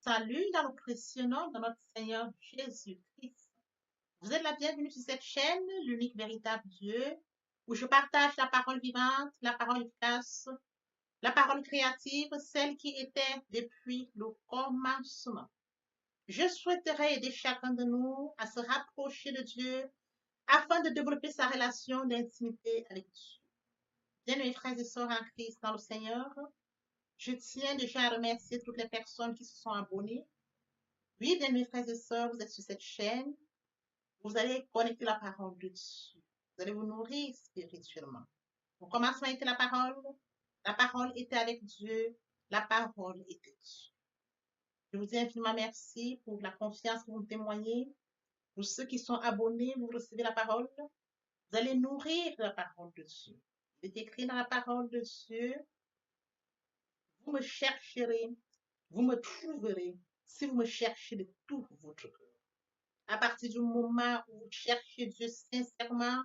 Salut dans le précieux nom de notre Seigneur Jésus-Christ. Vous êtes la bienvenue sur cette chaîne, l'unique véritable Dieu, où je partage la parole vivante, la parole efficace, la parole créative, celle qui était depuis le commencement. Je souhaiterais aider chacun de nous à se rapprocher de Dieu afin de développer sa relation d'intimité avec Dieu. Bien, mes frères et sœurs en Christ dans le Seigneur, je tiens déjà à remercier toutes les personnes qui se sont abonnées. Oui, bien, mes frères et sœurs, vous êtes sur cette chaîne. Vous allez connecter la parole de Dieu. Vous allez vous nourrir spirituellement. Au commencement était la parole. La parole était avec Dieu. La parole était Dieu. Je vous dis infiniment merci pour la confiance que vous me témoignez. Pour ceux qui sont abonnés, vous recevez la parole. Vous allez nourrir la parole de Dieu. Il est écrit dans la parole de Dieu. Vous me chercherez, vous me trouverez si vous me cherchez de tout votre cœur. À partir du moment où vous cherchez Dieu sincèrement,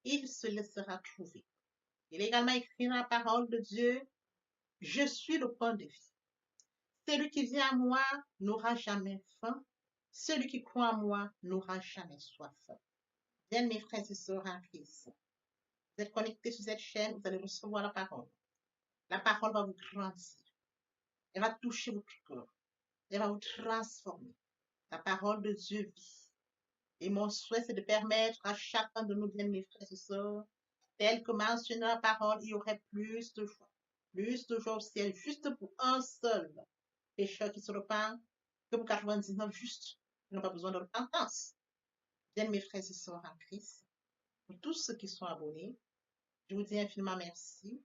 il se laissera trouver. Il est également écrit dans la parole de Dieu, je suis le pain de vie. Celui qui vient à moi n'aura jamais faim. Celui qui croit en moi n'aura jamais soif. Bien, mes frères et sœurs en Christ, vous êtes connectés sur cette chaîne, vous allez recevoir la parole. La parole va vous grandir. Elle va toucher votre cœur. Elle va vous transformer. La parole de Dieu vit. Et mon souhait, c'est de permettre à chacun de nous, bien mes frères et sœurs, tel que mentionné dans la parole, il y aurait plus de joie. Plus de joie au ciel, juste pour un seul pécheur qui se repent, que pour 99 justes qui n'ont pas besoin de repentance. Bien mes frères et sœurs en Christ, pour tous ceux qui sont abonnés, je vous dis infiniment merci.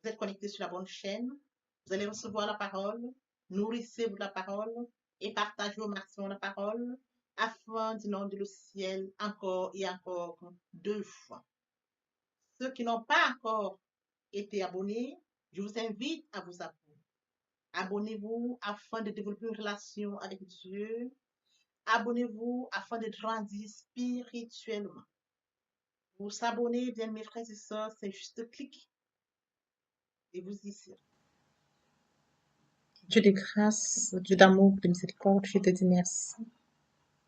Vous êtes connectés sur la bonne chaîne. Vous allez recevoir la parole. Nourrissez-vous de la parole et partagez au maximum la parole afin d'inonder le ciel encore et encore 2 fois. Ceux qui n'ont pas encore été abonnés, je vous invite à vous abonner. Abonnez-vous afin de développer une relation avec Dieu. Abonnez-vous afin de grandir spirituellement. Pour s'abonner, bien mes frères et sœurs, c'est juste cliquer et vous y serez. Dieu de grâce, Dieu d'amour, de miséricorde, je te dis merci.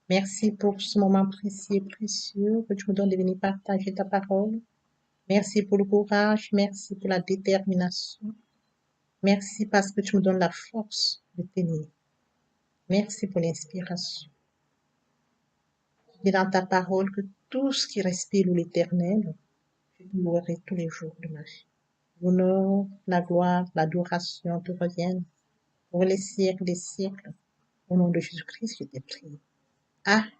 Merci pour ce moment précieux et précieux que tu me donnes de venir partager ta parole. Merci pour le courage, merci pour la détermination. Merci parce que tu me donnes la force de tenir. Merci pour l'inspiration. Tu dis dans ta parole que tout ce qui respire l'Éternel, je louerai tous les jours de ma vie. L'honneur, la gloire, l'adoration te reviennent pour les siècles des siècles. Au nom de Jésus-Christ, je te prie. Amen.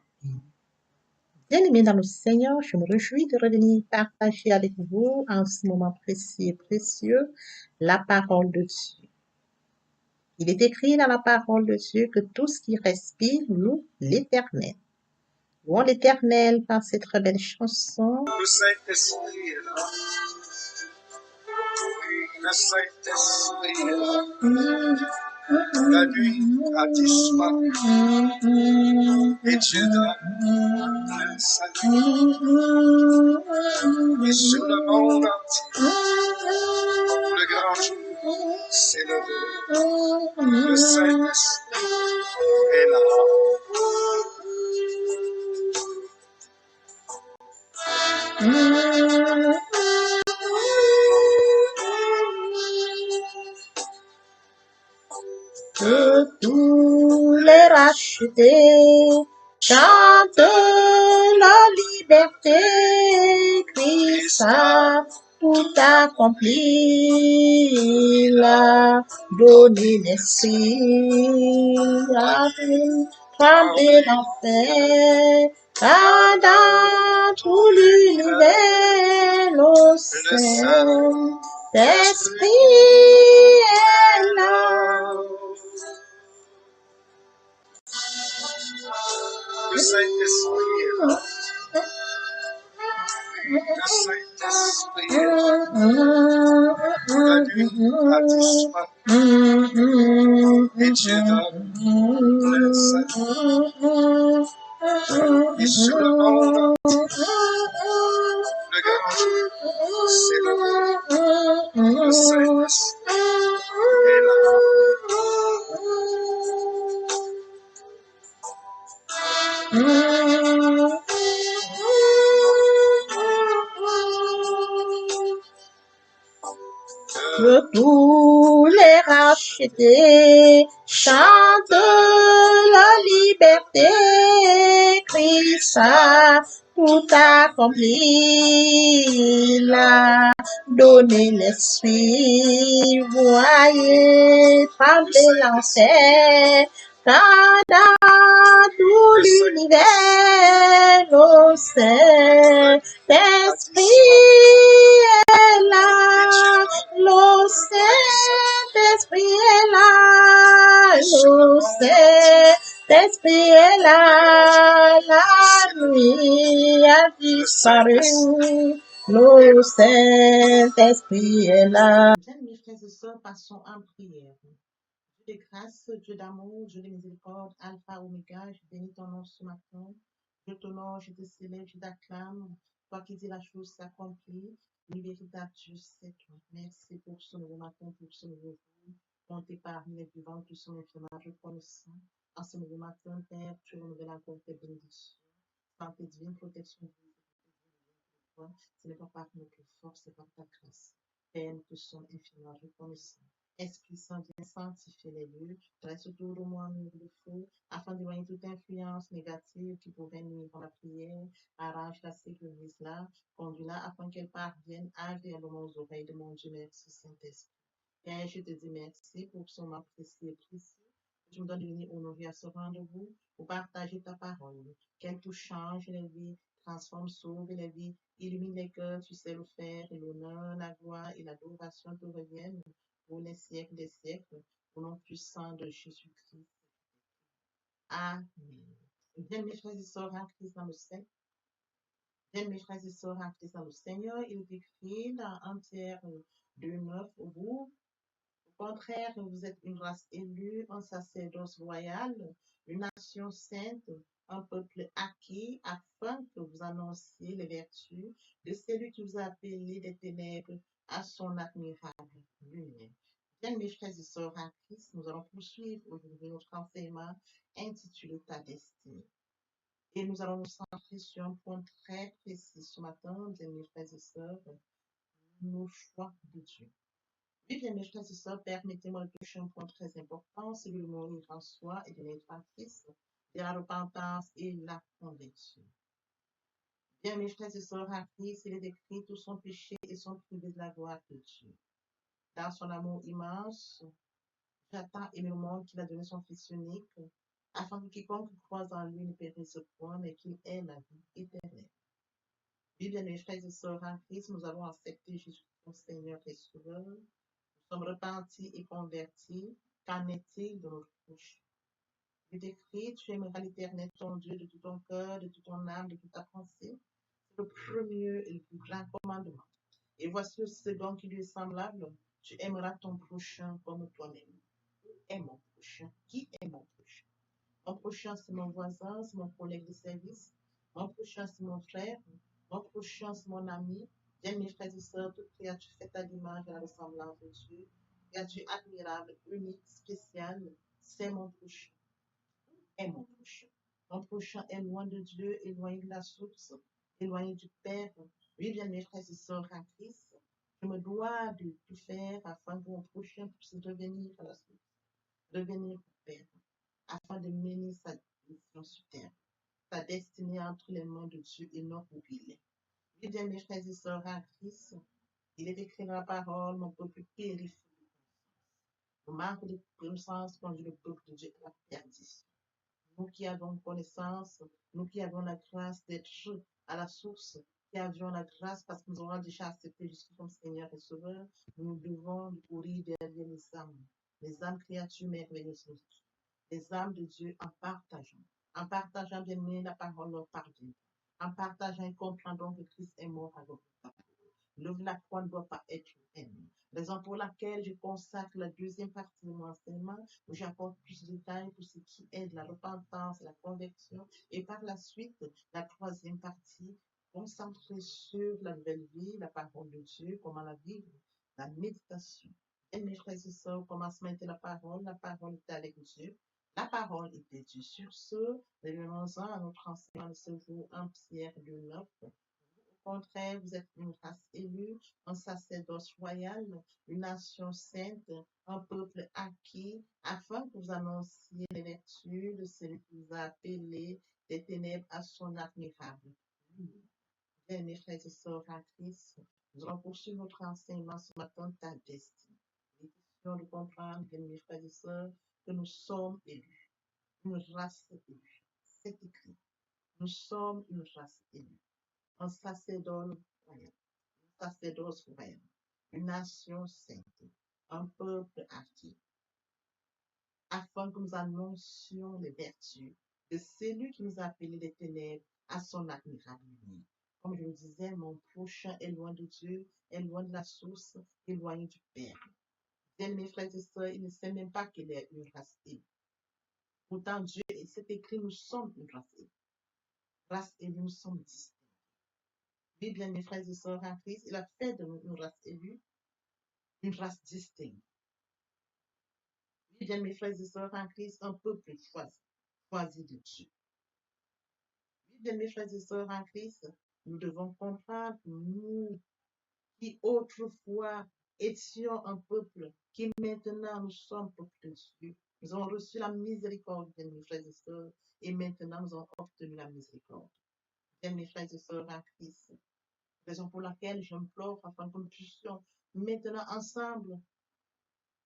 Bien-aimés dans le Seigneur, je me réjouis de revenir partager avec vous en ce moment précieux et précieux la parole de Dieu. Il est écrit dans la parole de Dieu que tout ce qui respire loue l'Éternel. Louons l'Éternel par cette très belle chanson. Le Saint-Esprit est là. Oui, le Saint-Esprit est là. La nuit a disparu et Dieu donne le salut. Et sur le monde entier, le grand jour s'est levé. Le Saint-Esprit est là. Que tous les rachetés chantent la liberté, Christ a tout accompli, il a donné l'esprit, a fait trembler l'enfer, car dans tout l'univers, le Saint-Esprit est là. Le Saint-Esprit est là. Le Saint-Esprit est là. La nuit a disparu et Dieu donne le salut. Et sur le monde entier, le grand jour s'est levé. Le Saint-Esprit est là. Que tous les rachetés chantent la liberté, Christ a tout accompli, là, donner l'esprit, voyez, trembler l'enfer, quand dans tout l'univers, au Saint-Esprit est là, le Saint-Esprit est là, le Saint-Esprit est là, la nuit a disparu, le Saint-Esprit est là. Bien, mes frères et sœurs, passons en prière. Dieu de grâce, Dieu d'amour, Dieu de miséricorde, Alpha, Oméga, je bénis ton nom ce matin. Je t'honore, je te célèbre, je t'acclame. Toi qui dis la chose s'accomplit, le véritable Dieu, c'est toi. Merci pour ce nouveau matin, pour ce nouveau jour. Comptez parmi les vivants qui sont infiniment reconnaissants. En ce nouveau matin, Père, tu renouvelles encore tes bénédictions. Par tes divines protections, ce n'est pas par notre force, c'est par ta grâce. Père, nous te sommes infiniment reconnaissants. Esprit Saint, viens sanctifier les lieux, dresse autour de moi un mur de feu, afin d'éloigner toute influence négative qui pourrait nuire à la prière, arrache la sécurise là, conduis-la afin qu'elle parvienne agréablement aux oreilles de mon Dieu, merci Saint-Esprit. Père, je te dis merci pour son nom précieux et précieux. Tu me donnes de venir honorer à ce rendez-vous pour partager ta parole. Qu'elle tout change les vies, transforme, sauve les vies, illumine les cœurs, tu sais le faire, et l'honneur, la gloire et l'adoration te reviennent pour les siècles des siècles, au nom puissant de Jésus-Christ. Amen. Bien, mes frères et sœurs en Christ dans le Seigneur, bien, mes frères et sœurs en Christ dans le Seigneur, il est écrit dans 1 Pierre 2,9 au bout. Au contraire, vous êtes une race élue, un sacerdoce royal, une nation sainte, un peuple acquis, afin que vous annonciez les vertus de celui qui vous a appelé des ténèbres à son admirable lumière. Bien, mes frères et sœurs en Christ, nous allons poursuivre aujourd'hui notre enseignement intitulé Ta destinée. Et nous allons nous centrer sur un point très précis ce matin, bien, mes frères et sœurs, nos choix de Dieu. Oui, bien, mes frères et sœurs, permettez-moi de toucher un point très important, celui de mourir en soi et de naître en Christ, de la repentance et la conversion. Bien, mes frères et sœurs, en Christ, il est écrit tout son péché et son privé de la gloire de Dieu. Dans son amour immense, j'attends et le monde qu'il a donné son Fils unique, afin que quiconque croise en lui ne périsse point, mais qu'il ait la vie éternelle. Oui, bien, mes frères et sœurs, en Christ, nous avons accepté Jésus comme Seigneur et Sauveur. Nous sommes repentis et convertis. Qu'en est-il de notre prochain? Il est écrit, tu aimeras l'Éternel ton Dieu de tout ton cœur, de toute ton âme, de toute ta pensée. C'est le premier et le plus grand commandement. Et voici le second qui lui est semblable. Tu aimeras ton prochain comme toi-même. Qui est mon prochain? Qui est mon prochain? Mon prochain, c'est mon voisin, c'est mon collègue de service. Mon prochain, c'est mon frère. Mon prochain, c'est mon ami. Bien, mes frères et sœurs, toute créature faite à l'image et à la ressemblance de Dieu. Créature admirable, unique, spéciale, c'est mon prochain. Est mon prochain. Mon prochain est loin de Dieu, éloigné de la source, éloigné du Père. Oui, bien, mes frères et sœurs en Christ, je me dois de tout faire afin que mon prochain puisse revenir à la source, revenir au Père, afin de mener sa mission sur terre, sa destinée entre les mains de Dieu et non où il est. Oui, bien, mes frères et sœurs en Christ, il est écrit dans la parole, mon peuple périt. Le manque de connaissance conduit le peuple de Dieu à la perdition. Nous qui avons connaissance, nous qui avons la grâce d'être à la source, qui avions la grâce parce que nous avons déjà accepté Jésus comme Seigneur et Sauveur, nous devons courir derrière les âmes créatures merveilleuses, les âmes de Dieu en partageant bien aimé la parole leur pardon, en partageant et comprenant que Christ est mort à votre place. L'œuvre de la croix ne doit pas être humaine. Raison pour laquelle je consacre la deuxième partie de mon enseignement, où j'apporte plus de détails pour ce qui est de la repentance, la conversion, et par la suite, la troisième partie, concentrée sur la nouvelle vie, la parole de Dieu, comment la vivre, la méditation. Et mes frères et sœurs, au commencement était la parole était avec Dieu. La parole est de Dieu. Sur ce, revenons-en à notre enseignement de ce jour en Pierre 2:9. Au contraire, vous êtes une race élue, un sacerdoce royal, une nation sainte, un peuple acquis, afin que vous annonciez les vertus de celui qui vous a appelé des ténèbres à son admirable. Bien, mes frères et sœurs en Christ, nous allons poursuivre notre enseignement ce matin, ta destinée. Il est question de comprendre, bien, mes frères et sœurs, que nous sommes élus, une race élue. C'est écrit. Nous sommes une race élue, un sacerdoce royal, une nation sainte, un peuple acquis, afin que nous annoncions les vertus de celui qui nous a appelés des ténèbres à son admirable lumière. Comme je le disais, mon prochain est loin de Dieu, est loin de la source, éloigné du Père. Bien, mes frères et sœurs, il ne sait même pas qu'il est une race élue. Pourtant, Dieu, c'est écrit, nous sommes une race élue. Race élue, nous sommes distincts. Oui, bien, mes frères et sœurs en Christ, il a fait de nous une race élue, une race distincte. Oui, bien, mes frères et sœurs en Christ, un peuple choisi de Dieu. Oui, bien, mes frères et sœurs en Christ, nous devons comprendre que nous, qui autrefois étions un peuple, qui maintenant nous sommes peuple de Dieu, nous avons reçu la miséricorde, bien, mes frères et sœurs, et maintenant nous avons obtenu la miséricorde. Bien, mes frères et sœurs en Christ, raison pour laquelle j'implore afin que nous puissions maintenant ensemble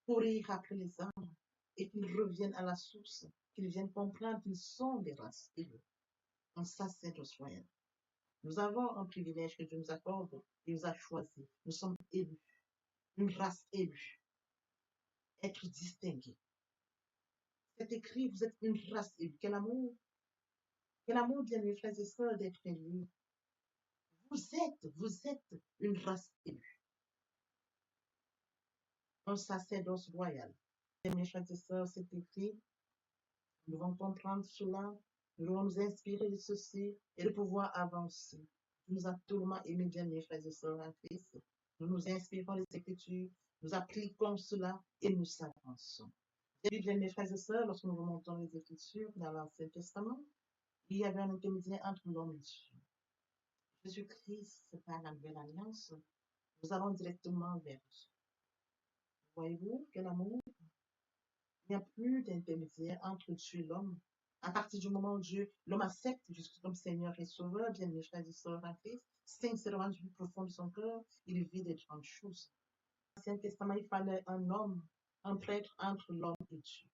courir après les âmes et qu'ils reviennent à la source, qu'ils viennent comprendre qu'ils sont des races élus, un sacerdoce royal. Nous avons un privilège que Dieu nous accorde et nous a choisi. Nous sommes élus, une race élue, être distingués. C'est écrit, vous êtes une race élue. Quel amour, bien mes frères et sœurs, d'être élus. Vous êtes une race élue, un sacerdoce royal. Bien mes frères et sœurs, c'est écrit, nous devons comprendre cela, nous devons nous inspirer de ceci et de pouvoir avancer. Nous nous a tellement aimé, bien mes frères et sœurs en Christ. Nous nous inspirons des Écritures, nous appliquons cela et nous avançons. Bien mes frères et sœurs, lorsque nous remontons les Écritures dans l'Ancien Testament, il y avait un intermédiaire entre l'homme et Dieu. Jésus-Christ, par la nouvelle alliance, nous allons directement vers Dieu. Voyez-vous quel amour? Il n'y a plus d'intermédiaire entre Dieu et l'homme. À partir du moment où l'homme accepte Jésus comme Seigneur et Sauveur, bien mes frères et sœurs en Christ, sincèrement du plus profond de son cœur, il vit des grandes choses. Dans l'Ancien Testament, il fallait un homme, un prêtre entre l'homme et Dieu.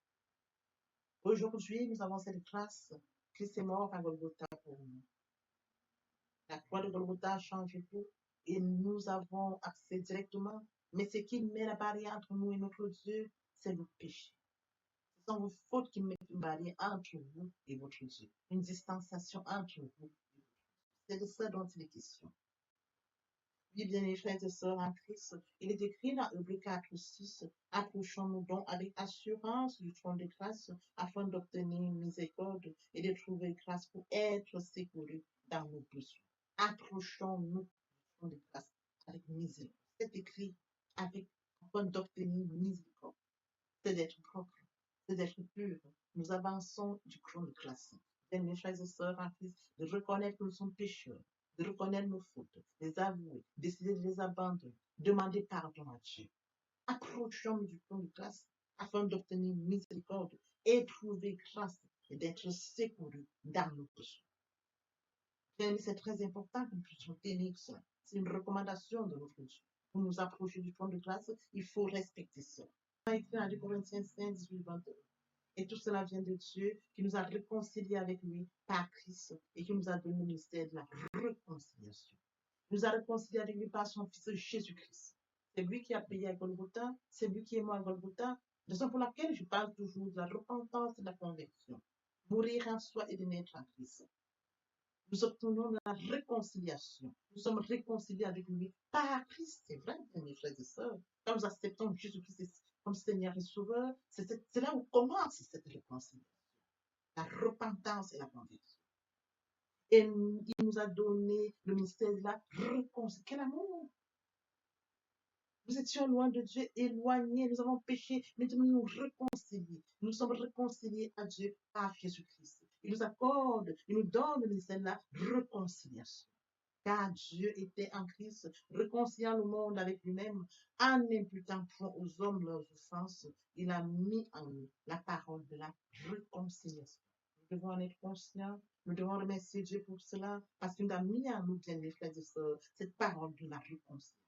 Aujourd'hui, nous avons cette grâce. Christ est mort à Golgotha pour nous. La croix de Golgotha a changé tout et nous avons accès directement. Mais ce qui met la barrière entre nous et notre Dieu, c'est le péché. Ce sont vos fautes qui mettent une barrière entre vous et votre Dieu, une distanciation entre vous. C'est de ça dont il est question. Oui, bien mes frères et sœurs en Christ, il est écrit dans Hébreux 4:6, approchons-nous donc avec assurance du trône de grâce afin d'obtenir une miséricorde et de trouver grâce pour être secourus dans nos besoins. Approchons-nous du trône de grâce avec miséricorde. C'est écrit avec afin d'obtenir une miséricorde. C'est d'être propre, c'est d'être pur. Nous avançons du trône de grâce. Bien, mes frères et sœurs en Christ, de reconnaître que nous sommes pécheurs, de reconnaître nos fautes, les avouer, décider de les abandonner, demander pardon à Dieu. Approchons-nous du trône de grâce afin d'obtenir miséricorde et trouver grâce et d'être secourus dans nos besoins. Bien, c'est très important que nous puissions tenir ça. C'est une recommandation de notre Dieu. Pour nous approcher du trône de grâce, il faut respecter ça. Écrit dans 2 Corinthiens 5, 18, 21. Et tout cela vient de Dieu qui nous a réconciliés avec lui par Christ et qui nous a donné le mystère de la réconciliation. Il nous a réconciliés avec lui par son Fils Jésus-Christ. C'est lui qui a payé à Golgotha, c'est lui qui est mort à Golgotha. Raison pour laquelle je parle toujours de la repentance et de la conversion. Mourir en soi et de naître en Christ. Nous obtenons la réconciliation. Nous sommes réconciliés avec lui par Christ. C'est vrai, mes frères et sœurs. Quand nous acceptons Jésus-Christ comme Seigneur et Sauveur, c'est là où commence cette réconciliation. La repentance et la conversion. Et il nous a donné le mystère de la réconciliation. Quel amour! Nous étions loin de Dieu, éloignés, nous avons péché, mais Dieu nous réconcilie. Nous sommes réconciliés à Dieu par Jésus-Christ. Il nous accorde, il nous donne le ministère de la réconciliation. Car Dieu était en Christ, réconciliant le monde avec lui-même, en n'imputant point aux hommes leurs offenses. Il a mis en nous la parole de la réconciliation. Nous devons en être conscients, nous devons remercier Dieu pour cela, parce qu'il nous a mis en nous, bien les frères et sœurs, cette parole de la réconciliation.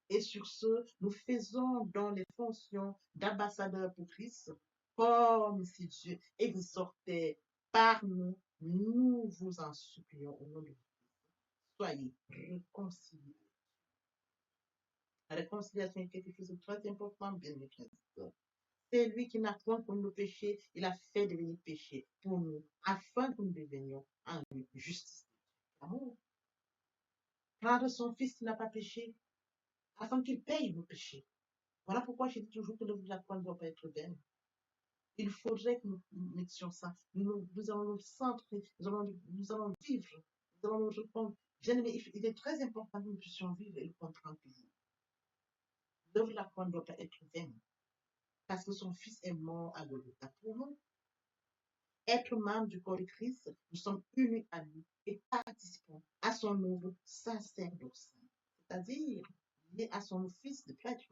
Et sur ce, nous faisons dans les fonctions d'ambassadeurs pour Christ, comme si Dieu exhortait par nous, nous vous en supplions au nom de Dieu. Soyez réconciliés. La réconciliation est quelque chose de très important, bien mes frères et sœurs. C'est lui qui n'a point pour nos péchés, il a fait devenir péché pour nous, afin que nous devenions en lui justice. Amour. Car son fils qui n'a pas péché, afin qu'il paye nos péchés. Voilà pourquoi je dis toujours que l'œuvre de la croix ne doit pas être vaine. Il faudrait que nous mettions ça. Nous allons nous centrer, nous allons vivre, nous allons nous répondre. Bien aimé, il est très important que nous puissions vivre et le comprendre toujours. L'œuvre de la croix ne doit pas être vaine, parce que son Fils est mort à Golgotha pour nous. Être membre du corps de Christ, nous sommes unis à lui et participons à son œuvre sacerdotale, c'est-à-dire liés à son office de prêtre,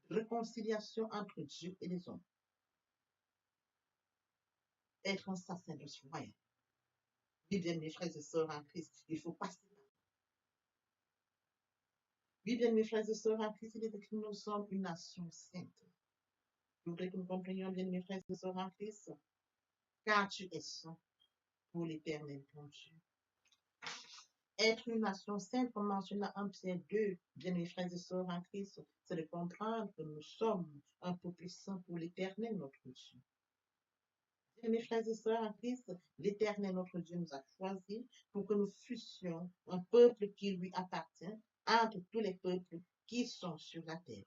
réconciliation entre Dieu et les hommes. Être un sacerdoce royal. Oui, bien, mes frères et sœurs en Christ, il faut passer par. Oui, bien, mes frères et sœurs en Christ, il est écrit que nous sommes une nation sainte. Je voudrais que nous comprenions bien, mes frères et sœurs en Christ, car tu es saint pour l'éternel ton Dieu. Être une nation sainte, comme mentionné en Pierre 2, bien mes frères et sœurs en Christ, c'est de comprendre que nous sommes un peuple saint pour l'éternel notre Dieu. Bien mes frères et sœurs en Christ, l'éternel notre Dieu nous a choisis pour que nous fussions un peuple qui lui appartient entre tous les peuples qui sont sur la terre.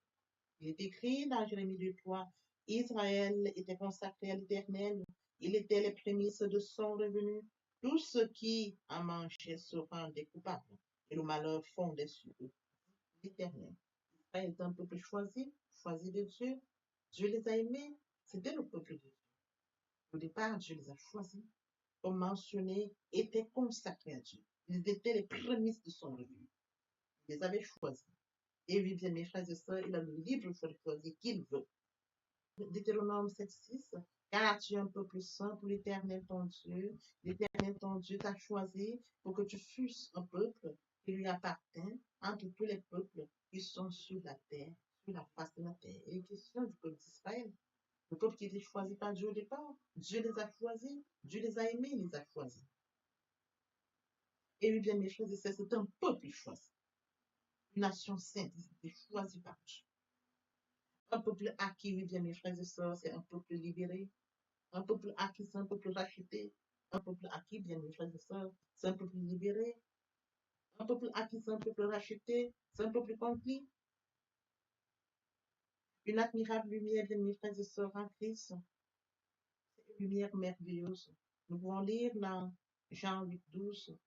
Il est écrit dans Jérémie 2:3, Israël était consacré à l'Éternel, il était les prémices de son revenu. Tous ceux qui en mangeaient se rendaient coupables, et le malheur fondait sur eux. L'Éternel. Israël est un peuple choisi, choisi de Dieu. Dieu les a aimés, c'était le peuple de Dieu. Au départ, Dieu les a choisis, comme mentionné, étaient consacrés à Dieu. Ils étaient les prémices de son revenu. Il les avait choisis. Et oui, bien mes frères et sœurs, il a le libre choix de choisir qu'il veut. Deutéronome 7:6, car tu es un peuple saint pour l'Éternel ton Dieu. L'Éternel ton Dieu t'a choisi pour que tu fusses un peuple qui lui appartient entre tous les peuples qui sont sur la terre, sur la face de la terre. Et les questions du peuple d'Israël, le peuple qui était choisi par Dieu au départ, Dieu les a choisis, Dieu les a aimés, il les a choisis. Et oui, bien mes frères et sœurs, c'est un peuple choisi, une nation sainte, ils étaient choisis par Dieu. Un peuple acquis, oui, bien mes frères et sœurs, c'est un peuple libéré. Un peuple acquis, c'est un peuple racheté. Un peuple acquis, bien mes frères et sœurs, c'est un peuple libéré. Un peuple acquis, c'est un peuple racheté. C'est un peuple conquis. Une admirable lumière, bien mes frères et sœurs en Christ. C'est une lumière merveilleuse. Nous pouvons lire dans Jean 8:12.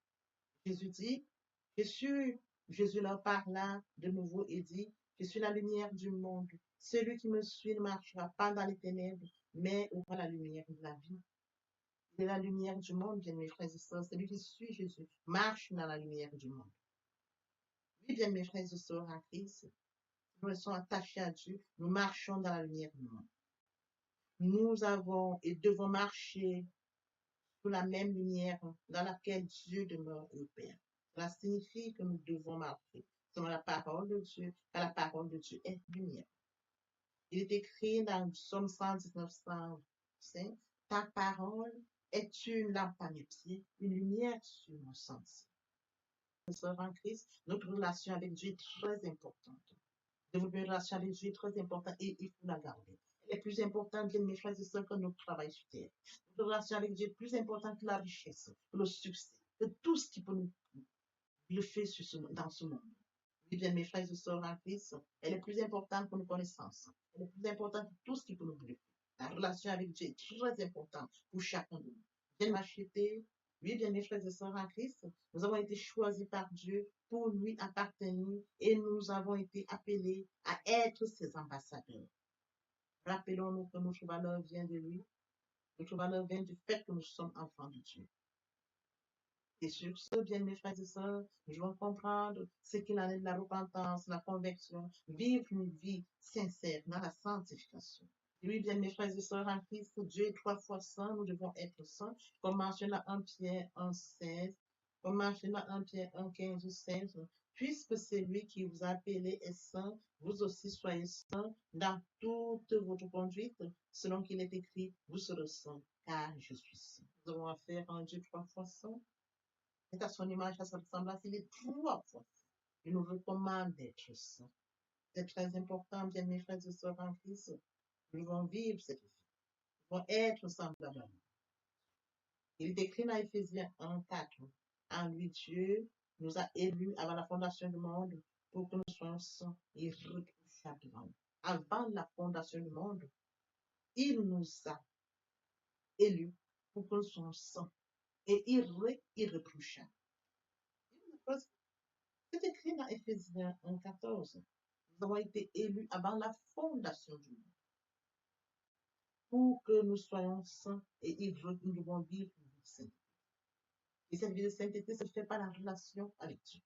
Jésus dit, Jésus leur parla de nouveau et dit, je suis la lumière du monde. Celui qui me suit ne marchera pas dans les ténèbres, mais aura la lumière de la vie. Il est la lumière du monde, bien mes frères et sœurs. Celui qui suit Jésus marche dans la lumière du monde. Oui, bien mes frères et sœurs en Christ, nous sommes attachés à Dieu, nous marchons dans la lumière du monde. Nous avons et devons marcher sous la même lumière dans laquelle Dieu demeure et opère. Cela signifie que nous devons marcher selon la parole de Dieu, car la parole de Dieu est lumière. Il est écrit dans Psaume 119, 105, ta parole est une lampe à mes pieds, une lumière sur mon sens. Sœurs en Christ, notre relation avec Dieu est très importante. Développer une relation avec Dieu est très important et il faut la garder. Elle est plus importante, bien mes frères et sœurs, que notre travail sur terre. Notre relation avec Dieu est plus importante que la richesse, que le succès, que tout ce qui peut nous le faire dans ce monde. Oui, bien mes frères et sœurs en Christ, elle est plus importante que nos connaissances. Elle est plus importante que tout ce qui peut nous bluffer. La relation avec Dieu est très importante pour chacun de nous. Bien m'acheter, Oui, bien mes frères et sœurs en Christ, nous avons été choisis par Dieu pour lui appartenir et nous avons été appelés à être ses ambassadeurs. Rappelons-nous que notre valeur vient de lui, notre valeur vient du fait que nous sommes enfants de Dieu. Et sur ce, bien mes frères et sœurs, nous devons comprendre ce qu'il en est de la repentance, la conversion, vivre une vie sincère dans la sanctification. Oui, bien mes frères et sœurs en Christ, Dieu est 3 fois saint, nous devons être saints, comme mentionné à 1 Pierre 1,16, comme mentionné à 1 Pierre 1,15 ou 16, puisque c'est lui qui vous a appelé est saint, vous aussi soyez saints dans toute votre conduite, selon qu'il est écrit, vous serez saints, car je suis saint. Nous avons affaire à un Dieu 3 fois saint, et à son image, à sa ressemblance, il est 3 fois saint. Il nous recommande d'être saints. C'est très important, bien mes frères et sœurs en Christ. Nous devons vivre cette vie. Nous devons être semblables à lui. Il est écrit dans Éphésiens 1,4. En lui, Dieu nous a élus avant la fondation du monde pour que nous soyons saints et irréprochables devant lui. Avant la fondation du monde, il nous a élus pour que nous soyons saints et irréprochables. C'est écrit dans Éphésiens 1,14. Nous avons été élus avant la fondation du monde pour que nous soyons saints et nous devons vivre une vie sainte. Et cette vie de sainteté se fait par la relation avec Dieu.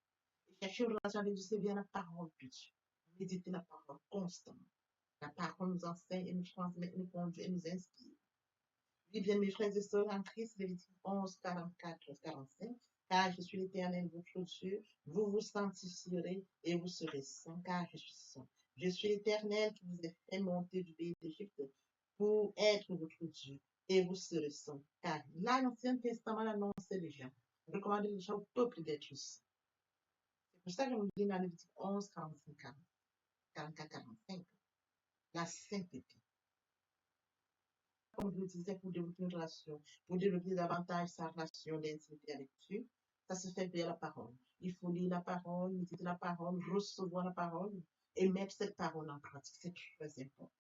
Et chercher une relation avec Dieu, c'est bien la parole de Dieu. Méditer la parole constamment. La parole nous enseigne et nous transmet, nous conduit et nous inspire. Oui, bien, mes frères et sœurs en Christ, Lévitique 11, 44, 45. Car je suis l'Éternel, votre Dieu, vous vous sanctifierez et vous serez saints, car je suis saint. Je suis l'Éternel qui vous ai fait monter du pays d'Égypte pour être votre Dieu, et vous serez saints. Car là, l'Ancien Testament annonçait déjà, recommandait déjà au peuple d'être saint. C'est pour ça que nous dit dans Lévitique 11, 45, 44, 45, la sainteté. Comme je le disais, pour développer une relation, pour développer davantage sa relation d'intimité avec Dieu, ça se fait via la parole. Il faut lire la parole, méditer la parole, recevoir la parole et mettre cette parole en pratique. C'est très important.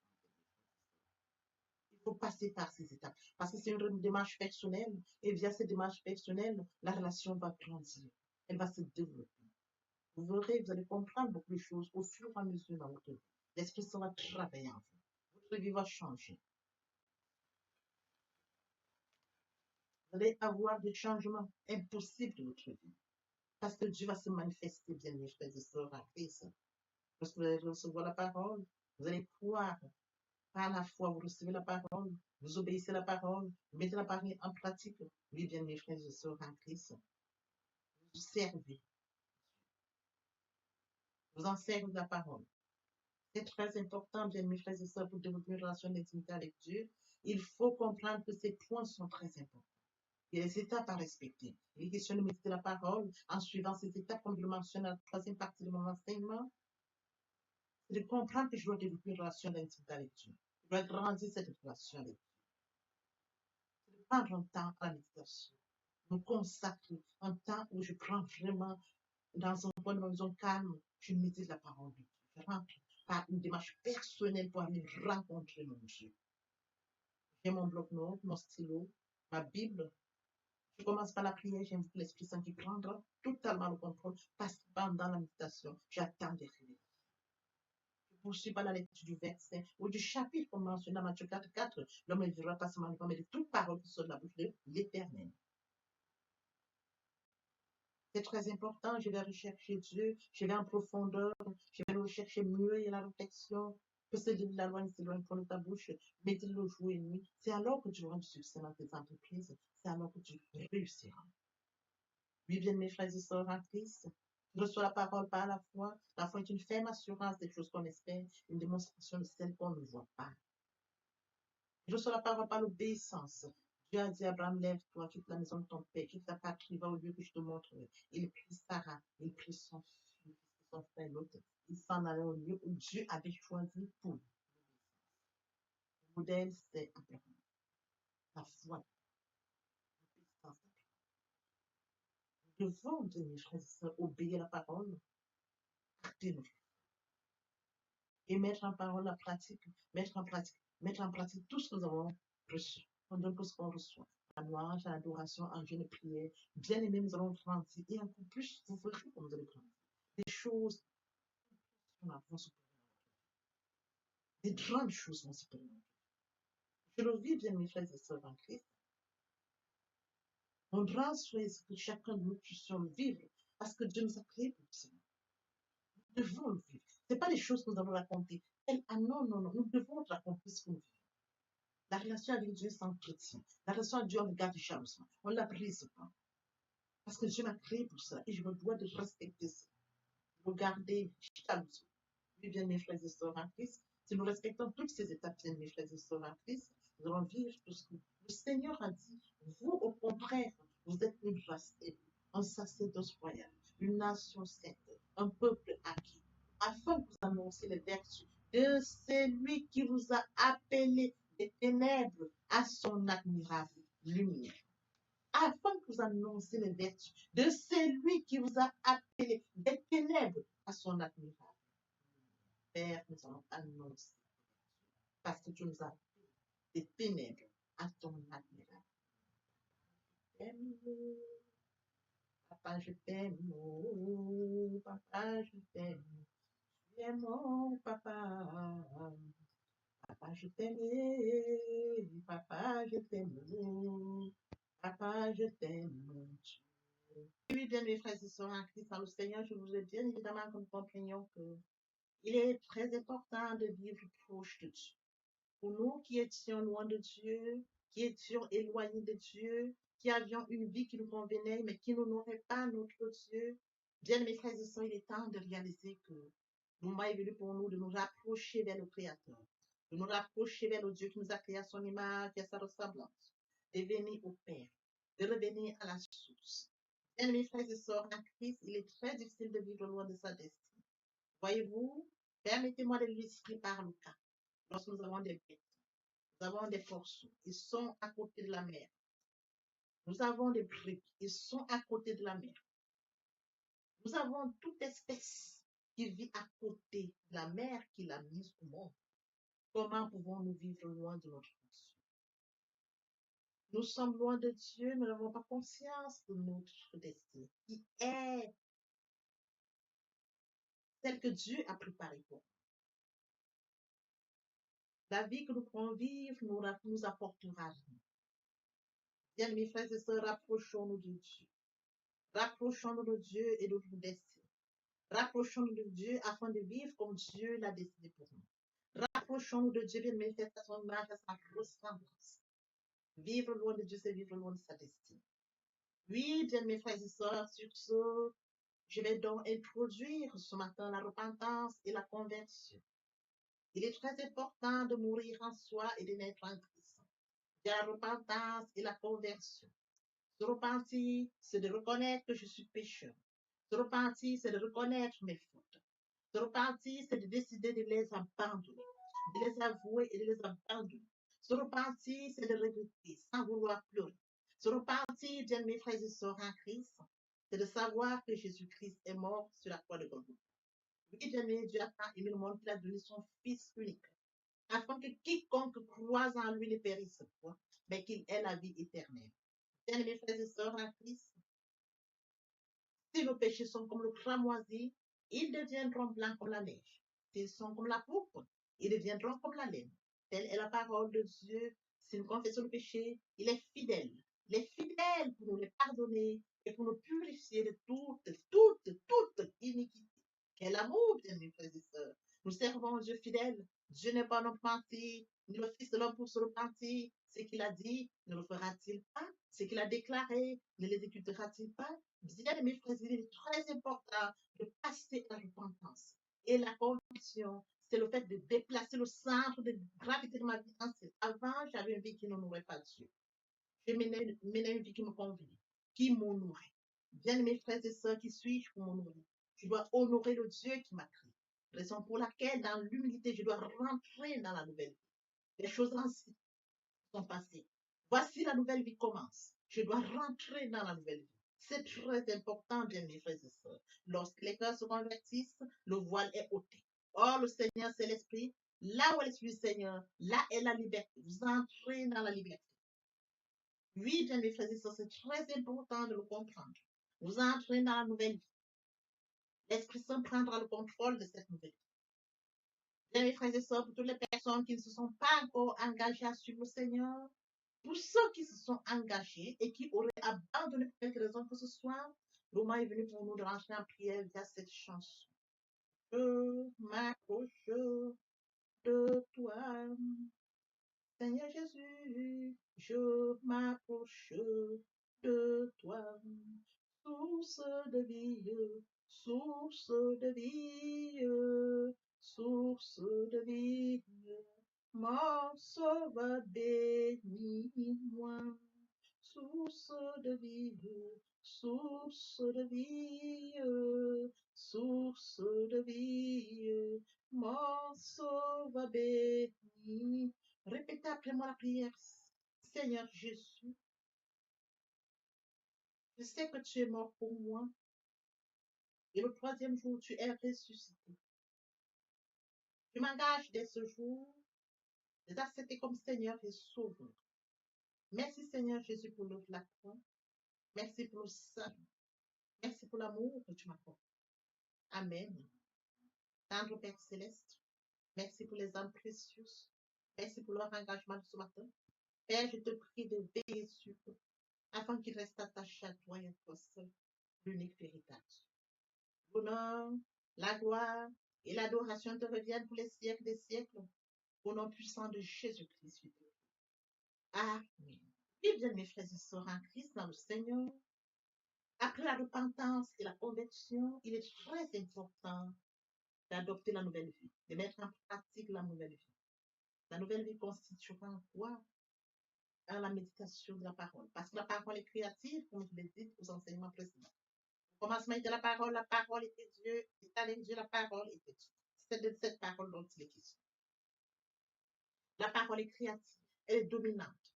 Il faut passer par ces étapes parce que c'est une démarche personnelle et via cette démarche personnelle, la relation va grandir. Elle va se développer. Vous verrez, vous allez comprendre beaucoup de choses au fur et à mesure dans votre vie. L'Esprit va travailler en vous. Votre vie va changer. Vous allez avoir des changements impossibles de votre vie. Parce que Dieu va se manifester, bien mes frères et sœurs, en Christ. Lorsque vous allez recevoir la parole, vous allez croire. Par la foi, vous recevez la parole, vous obéissez à la parole, vous mettez la parole en pratique. Oui, bien mes frères et sœurs, en Christ. Vous servez. Vous en servez de la parole. C'est très important, bien mes frères et sœurs, pour développer une relation d'intimité avec Dieu. Il faut comprendre que ces points sont très importants. Il y a des étapes à respecter. Il est question de méditer la parole en suivant ces étapes, comme je le mentionne à la troisième partie de mon enseignement. C'est de comprendre que je dois développer une relation d'intimité avec Dieu. Je dois grandir cette relation avec Dieu. C'est de prendre un temps à la méditation, me consacrer, un temps où je prends vraiment dans un point de ma maison calme, je médite la parole de Dieu. Je rentre par une démarche personnelle pour aller rencontrer mon Dieu. J'ai mon bloc-notes, mon stylo, ma Bible. Je commence par la prière, j'invite l'Esprit Saint qui prendra totalement le contrôle parce que pendant la méditation, j'attends des révélations. Je ne poursuis pas la lecture du verset ou du chapitre comme mentionné dans Matthieu 4, 4. L'homme ne vivra pas seulement mais de toute parole qui sort de la bouche de l'Éternel. C'est très important, je vais rechercher Dieu, je vais en profondeur, je vais le rechercher mieux et la réflexion. Que ce livre de la loi ne s'éloigne pas de ta bouche, mettez-le jour et nuit. C'est alors que tu auras du succès dans tes entreprises, c'est alors que tu réussiras. Oui, bien mes frères et sœurs en Christ, je reçois la parole par la foi. La foi est une ferme assurance des choses qu'on espère, une démonstration de celles qu'on ne voit pas. Je reçois la parole par l'obéissance. Dieu a dit à Abraham, lève-toi, quitte la maison de ton père, quitte ta patrie, va au lieu que je te montrerai. Il prit Sarah, il prit son fils, son frère l'autre. Il s'en allait au lieu où Dieu avait choisi pour lui. Le modèle, c'est Abraham. La foi, l'obéissance d'Abraham. Nous devons, mes frères et sœurs, obéir à la parole, acter nos et mettre en parole la pratique, mettre en pratique tout ce que nous avons reçu. On donne tout ce qu'on reçoit. la louange, à l'adoration, en jeûne et prière. Bien aimé, nous allons grandir et encore plus, vous verrez comme vous allez grandir. Des choses vont se passer. Des grandes choses vont se passer. Je le vis, bien mes frères et sœurs en Christ. Mon grand souhait, c'est que chacun de nous puissions le vivre, parce que Dieu nous a créés pour cela. Nous devons le vivre. Ce n'est pas des choses que nous allons raconter. Ah non, non, non, nous devons raconter ce que nous vivons. La relation avec Dieu s'entretient. La relation avec Dieu, on regarde jalousement. On ne la brise pas. Parce que Dieu m'a créé pour ça et je me dois de respecter ça. Regarder jalousement. Oui, bien mes frères et sœurs en Christ, si nous respectons toutes ces étapes, bien mes frères et sœurs en Christ, nous allons vivre tout ce que le Seigneur a dit. Vous, au contraire, vous êtes une race élue, un sacerdoce royal, une nation sainte, un peuple acquis, afin que vous annonciez les vertus de celui qui vous a appelé des ténèbres à son admirable lumière. Afin que vous annonciez les vertus de celui qui vous a appelé des ténèbres à son admirable. Père, nous allons annoncer, parce que tu nous as appelé des ténèbres à ton admirable. Papa, je t'aime, oh, papa, je t'aime, tu es mon papa. Papa, je t'aime, papa, je t'aime, papa, je t'aime. Oui, bien mes frères et sœurs en Christ, le Seigneur, je vous ai bien évidemment comme compagnon que il est très important de vivre proche de Dieu. Pour nous qui étions loin de Dieu, qui étions éloignés de Dieu, qui avions une vie qui nous convenait, mais qui n'honorait pas notre Dieu, bien mes frères et sœurs, il est temps de réaliser que le moment est venu pour nous de nous rapprocher vers le Créateur, de nous rapprocher vers le Dieu qui nous a créé à son image et à sa ressemblance, de venir au Père, de revenir à la source. Bien mes frères et sœurs, en Christ, il est très difficile de vivre loin de sa destinée. Voyez-vous, permettez-moi de l'illustrer par le cas. Lorsque nous avons des bêtes, nous avons des porceaux, ils sont à côté de la mer. Nous avons des briques, ils sont à côté de la mer. Nous avons toute espèce qui vit à côté de la mer qu'il a mise au monde. Comment pouvons-nous vivre loin de notre Dieu? Nous sommes loin de Dieu, nous n'avons pas conscience de notre destinée, qui est celle que Dieu a préparée pour nous. La vie que nous pourrons vivre nous apportera rien. Bien, mes frères et sœurs, rapprochons-nous de Dieu. Rapprochons-nous de Dieu et de notre destinée. Rapprochons-nous de Dieu afin de vivre comme Dieu l'a décidé pour nous. Rapprochons-nous de Dieu, bien mes frères, à son image, à sa ressemblance. Vivre loin de Dieu, c'est vivre loin de sa destinée. Oui, bien mes frères et sœurs, sur ce, je vais donc introduire ce matin la repentance et la conversion. Il est très important de mourir en soi et de naître en Christ. Il y a la repentance et la conversion. Se repentir, c'est de reconnaître que je suis pécheur. Se repentir, c'est de reconnaître mes fautes. Se repentir, c'est de décider de les abandonner, de les avouer et de les abandonner. Se repentir, c'est de regretter sans vouloir pleurer. Se repentir, bien mes frères et sœurs en Christ, c'est de savoir que Jésus-Christ est mort sur la croix de Golgotha. Oui, bien mes Dieu a tant aimé le monde qu'il a donné son Fils unique, afin que quiconque croise en lui ne périsse point, mais qu'il ait la vie éternelle. Bien mes frères et sœurs en Christ, si nos péchés sont comme le cramoisi, ils deviendront blancs comme la neige. S'ils sont comme la pourpre, ils deviendront comme la laine. Telle est la parole de Dieu. Si nous confessons le péché, il est fidèle. Il est fidèle pour nous les pardonner et pour nous purifier de toute iniquité. Quel amour, bien mes frères et sœurs. Nous servons un Dieu fidèle. Dieu n'est pas notre menti, ni le Fils de l'homme pour se repentir. Ce qu'il a dit, ne le fera-t-il pas? Ce qu'il a déclaré, ne l'exécutera-t-il pas? Bien, mes frères, il est très important de passer à la repentance. Et la conviction, c'est le fait de déplacer le centre de gravité de ma vie ancienne. Avant, j'avais une vie qui n'honorait pas Dieu. Je menais une vie qui me convenait, qui m'honorait. Bien, mes frères et sœurs, qui suis-je pour m'honorer? Je dois honorer le Dieu qui m'a créé. Raison pour laquelle, dans l'humilité, je dois rentrer dans la nouvelle vie. Les choses anciennes sont passées. Voici la nouvelle vie commence. Je dois rentrer dans la nouvelle vie. C'est très important, bien mes frères et sœurs. Lorsque les cœurs se convertissent, le voile est ôté. Or, le Seigneur, c'est l'Esprit. Là où est l'Esprit du Seigneur, là est la liberté. Vous entrez dans la liberté. Oui, bien mes frères et sœurs, c'est très important de le comprendre. Vous entrez dans la nouvelle vie. L'Esprit Saint prendra le contrôle de cette nouvelle vie. Bien mes frères et sœurs, pour toutes les personnes qui ne se sont pas encore engagées à suivre le Seigneur, pour ceux qui se sont engagés et qui auraient abandonné pour quelque raison que ce soit, le moment est venu pour nous de rentrer en prière via cette chanson. Je m'approche de toi, Seigneur Jésus, je m'approche de toi, source de vie, source de vie, source de vie, mon sauveur bénis-moi, source de vie, source de vie, source de vie, mon sauveur bénis. Répétez après moi la prière. Seigneur Jésus, je sais que tu es mort pour moi et le troisième jour tu es ressuscité. Je m'engage dès ce jour de t'accepter comme Seigneur et Sauveur. Merci Seigneur Jésus pour l'œuvre de la croix. Merci pour le sang. Merci pour l'amour que tu m'accordes. Amen. Tendre Père Céleste, merci pour les âmes précieuses. Merci pour leur engagement de ce matin. Père, je te prie de veiller sur eux afin qu'ils restent attachés à toi et à toi seul, l'unique véritable. L'honneur, la gloire et l'adoration te reviennent pour les siècles des siècles, au nom puissant de Jésus-Christ. Amen. Et bien, mes frères et sœurs en Christ, dans le Seigneur, après la repentance et la conversion, il est très important d'adopter la nouvelle vie, de mettre en pratique la nouvelle vie. La nouvelle vie constituera quoi? La méditation de la parole. Parce que la parole est créative, comme je l'ai dit aux enseignements précédents. Au commencement était la parole était Dieu, et avec Dieu, la parole était Dieu. C'est de cette parole dont il est question. La parole est créative, elle est dominante,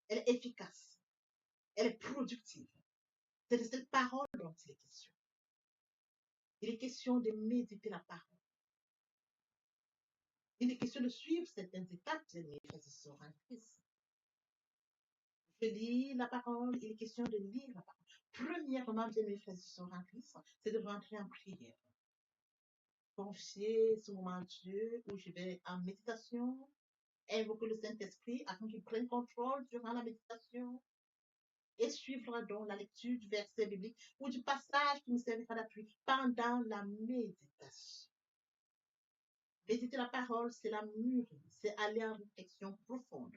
elle est efficace, elle est productive. C'est de cette parole dont il est question. Il est question de méditer la parole. Il est question de suivre certaines étapes de mes frères et sœurs en Christ. Je lis la parole, il est question de lire la parole. Premièrement, bien mes frères et sœurs en Christ, c'est de rentrer en prière. Confier ce moment à Dieu où je vais en méditation, invoquer le Saint-Esprit afin qu'il prenne contrôle durant la méditation et suivre donc la lecture du verset biblique ou du passage qui nous servira d'appui pendant la méditation. Méditer la parole, c'est la mûrir, c'est aller en réflexion profonde.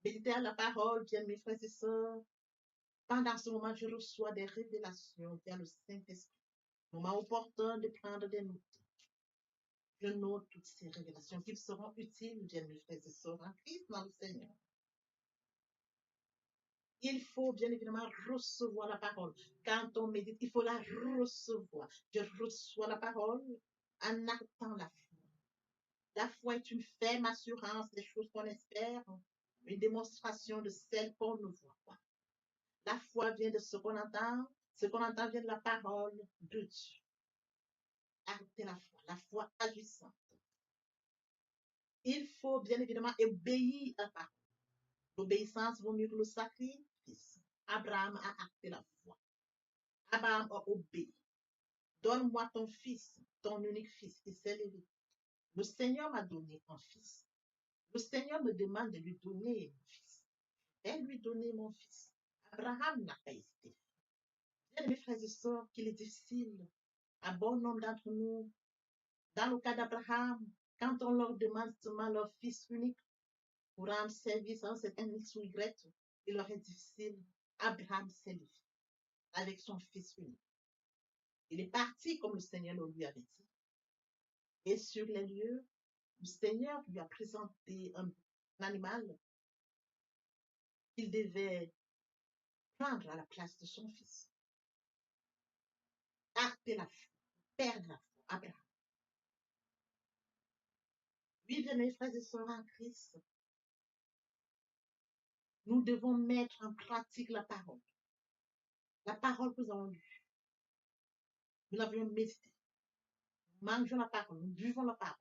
Méditer la parole, bien mes frères et sœurs, pendant ce moment, je reçois des révélations via le Saint-Esprit. Moment opportun de prendre des notes. Je note toutes ces révélations qui seront utiles, bien mes frères et sœurs, en Christ dans le Seigneur. Il faut bien évidemment recevoir la parole. Quand on médite, il faut la recevoir. Je reçois la parole en actant la foi. La foi est une ferme assurance des choses qu'on espère, une démonstration de celles qu'on ne voit pas. La foi vient de ce qu'on entend vient de la parole de Dieu. Acter la foi agissante. Il faut bien évidemment obéir à la parole. L'obéissance vaut mieux que le sacrifice. Abraham a acté la foi. Abraham a obéi. Donne-moi ton fils, ton unique fils, qui s'est levé. Le Seigneur m'a donné un fils. Le Seigneur me demande de lui donner mon fils. Je vais lui donner mon fils. Abraham n'a pas hésité. Bien, mes frères et sœurs, qu'il est difficile à bon nombre d'entre nous, dans le cas d'Abraham, quand on leur demande seulement leur fils unique pour rendre service à un certain X ou Y, il leur est difficile. Abraham s'est levé avec son fils unique. Il est parti comme le Seigneur le lui avait dit. Et sur les lieux, le Seigneur lui a présenté un animal qu'il devait prendre à la place de son fils. Acter la foi, perdre la foi, Abraham. Oui, bien mes frères et sœurs en Christ, nous devons mettre en pratique la parole. La parole que nous avons lue. Nous l'avions méditée. Nous mangeons la parole, nous buvons la parole.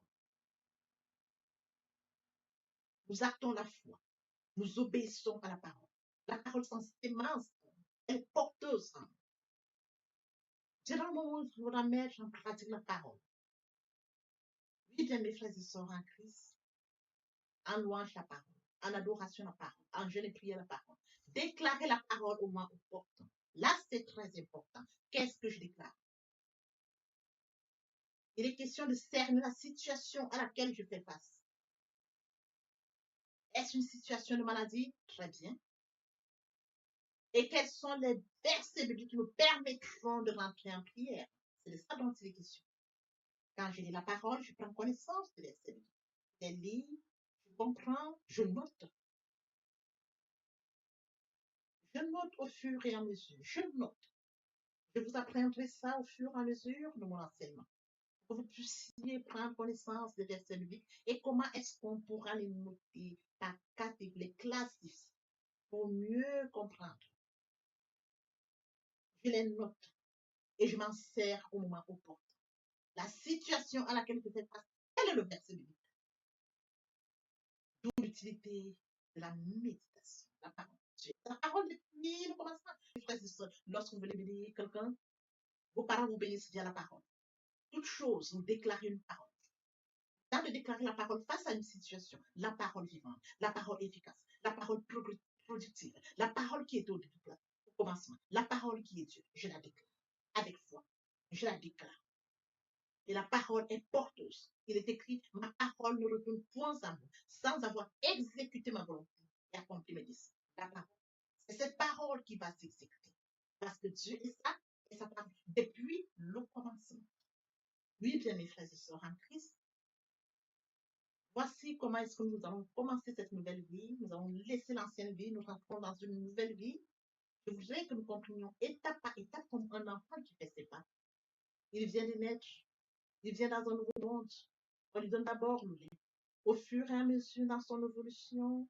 Nous actons la foi. Nous obéissons à la parole. La parole sans sémence, elle est porteuse. C'est dans le moment où je vous la mets, j'en pratique la parole. Oui, bien mes frères et sœurs en Christ, en louange la parole, en adoration la parole, en jeûne et prière la parole. Déclarer la parole au moins important. Là, c'est très important. Qu'est-ce que je déclare? Il est question de cerner la situation à laquelle je fais face. Est-ce une situation de maladie? Très bien. Et quels sont les versets bibliques qui me permettront de rentrer en prière? C'est de ça dont il est question. Quand je lis la parole, je prends connaissance des versets bibliques. Je les lis, je comprends, je note. Je note au fur et à mesure. Je note. Je vous apprendrai ça au fur et à mesure de mon enseignement. Pour que vous puissiez prendre connaissance des versets bibliques et comment est-ce qu'on pourra les noter par catégorie, les classifier pour mieux comprendre. Je les note et je m'en sers au moment opportun. La situation à laquelle je fais face, quel est le verset biblique? D'où l'utilité de la méditation, la parole de Dieu. La parole depuis le commencement. Frères et sœurs, lorsque vous voulez bénir quelqu'un, vos parents vous bénissent via la parole. Toute chose, vous déclarez une parole. Dans de déclarer la parole face à une situation, la parole vivante, la parole efficace, la parole productive, la parole qui est au commencement, la parole qui est Dieu, je la déclare avec foi. Je la déclare. Et la parole est porteuse. Il est écrit, ma parole ne retourne point à moi, sans avoir exécuté ma volonté et accompli mes désirs. La parole. C'est cette parole qui va s'exécuter. Parce que Dieu est ça, et sa parole, depuis le commencement. Oui, bien mes frères et sœurs en Christ, voici comment est-ce que nous allons commencer cette nouvelle vie. Nous allons laisser l'ancienne vie, nous rentrons dans une nouvelle vie. Je voudrais que nous comprenions étape par étape comme un enfant qui fait ses pas. Il vient de naître, il vient dans un nouveau monde. On lui donne d'abord le lait. Au fur et à mesure dans son évolution,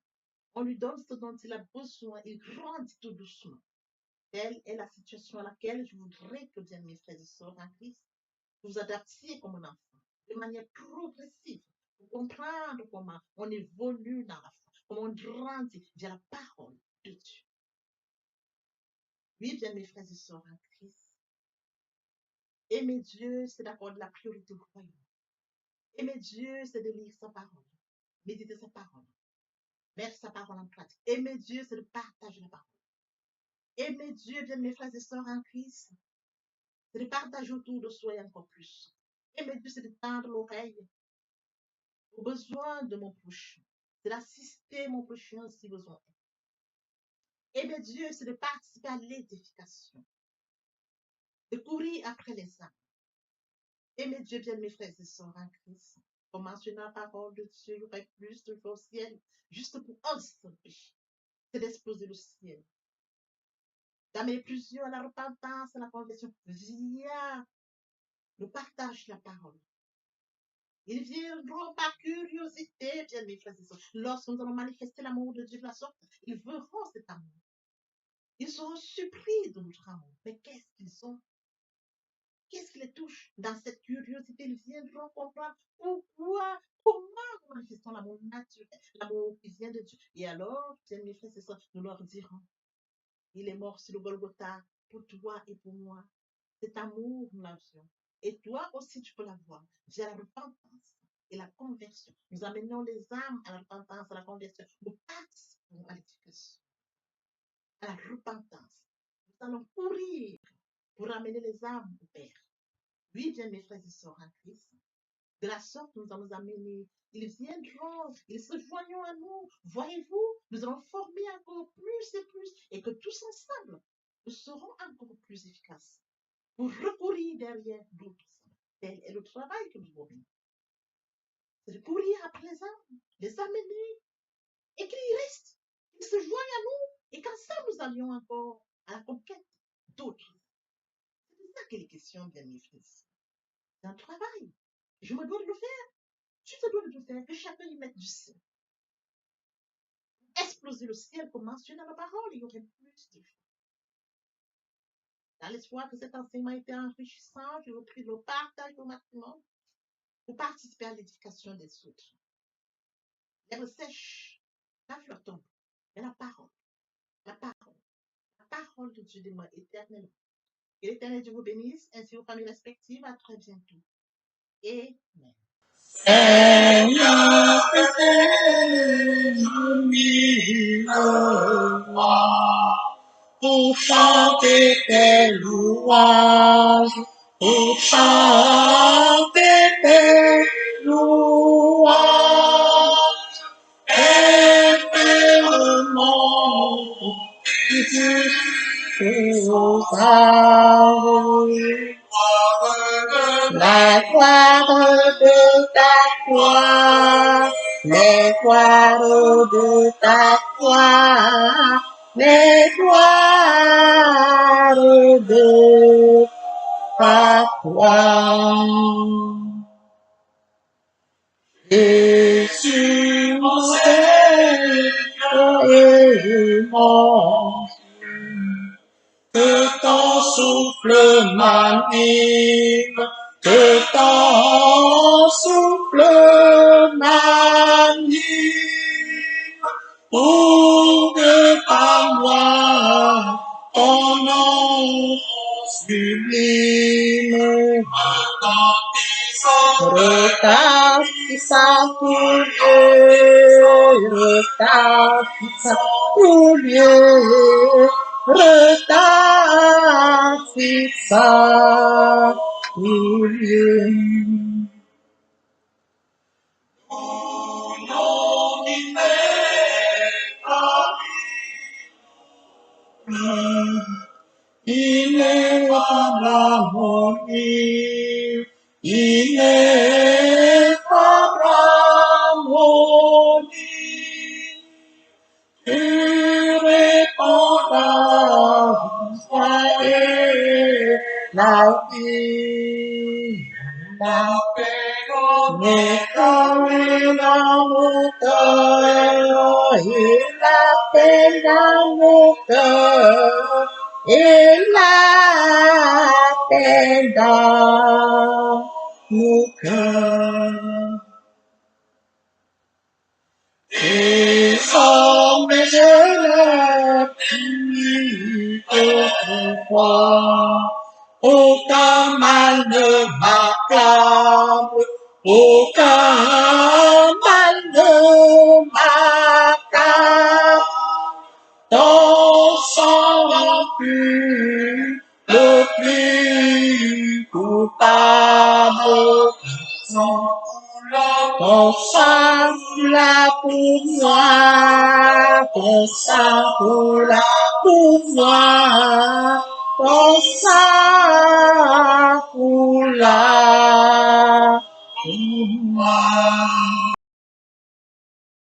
on lui donne ce dont il a besoin. Il grandit tout doucement. Telle est la situation à laquelle je voudrais que, bien mes frères et sœurs en Christ, vous adaptiez comme un enfant, de manière progressive, pour comprendre comment on évolue dans la foi, comment on grandit via la parole de Dieu. Oui, bien mes frères et sœurs en Christ, aimer Dieu, c'est d'accorder la priorité au royaume. Aimer Dieu, c'est de lire sa parole, méditer sa parole, mettre sa parole en pratique. Aimer Dieu, c'est de partager la parole. Aimer Dieu, bien mes frères et sœurs en Christ, c'est de partager autour de soi et encore plus. Aimer Dieu, c'est de tendre l'oreille aux besoins de mon prochain. C'est d'assister mon prochain si besoin est. Aimer Dieu, c'est de participer à l'édification, de courir après les âmes. Aimer Dieu, bien mes frères et sœurs en Christ. Pour mentionner la parole de Dieu, il y aurait plus de choses au ciel, juste pour un seul péché. C'est d'exploser le ciel. D'amener plusieurs à la repentance, à la conversion, via le partage de la parole. Ils viendront par curiosité, bien mes frères et sœurs. Lorsque nous allons manifester l'amour de Dieu de la sorte, ils verront cet amour. Ils seront surpris de notre amour. Mais qu'est-ce qu'ils ont? Qu'est-ce qui les touche? Dans cette curiosité, ils viendront comprendre pourquoi, comment nous manifestons l'amour naturel, l'amour qui vient de Dieu. Et alors, bien mes frères et sœurs, nous leur dirons, il est mort sur le Golgotha pour toi et pour moi. Cet amour, nous l'avions. Et toi aussi, tu peux l'avoir via la repentance et la conversion. Nous amenons les âmes à la repentance, à la conversion. Nous participons à l'éducation, à la repentance. Nous allons courir pour amener les âmes au Père. Oui, bien mes frères et sœurs en Christ. De la sorte, nous allons amener. Ils viendront, ils se joignent à nous. Voyez-vous, nous allons former encore plus et plus. Et que tous ensemble, nous serons encore plus efficaces pour recourir derrière d'autres. Tel est le travail que nous avons. C'est de courir après les amener, et qu'ils restent, qu'ils se joignent à nous, et qu'ensemble nous allions encore à la conquête d'autres. C'est ça qu'il est question, bien mes fils. C'est un travail. Je me dois de le faire. Tu te dois de le faire, que chacun y mette du sien. Exploser le ciel, comme mentionné la parole, il y aurait plus de choses. Dans l'espoir que cet enseignement était enrichissant, je vous prie de le partager au maximum pour participer à l'édification des autres. L'herbe sèche, la fleur tombe. Mais la parole de Dieu demeure éternellement. Que l'Éternel Dieu vous bénisse, ainsi vos familles respectives. À très bientôt. Amen. Seigneur, pour chanter tes louanges, pour chanter tes louanges, éternellement, la gloire de ta gloire, les gloires de ta gloire, les gloires de ta gloire. Jésus, mon Seigneur et mon que ton souffle m'anime, que ton souffle m'anime, pour que par moi ton nom sublime retentissant pour Dieu, retentissant pour Dieu. Ineffable harmonie, ineffable harmonie, irrépondable soyez la vie, la paix dans mon cœur, et la paix dans mon cœur, et la paix dans mon cœur. Et sans mes yeux plus autrefois, aucun mal ne m'accable, aucun mal ne m'accable. Ton sang pur, le plus coupable, ton sang là pour moi, ton sang là pour moi, ton sang là pour moi.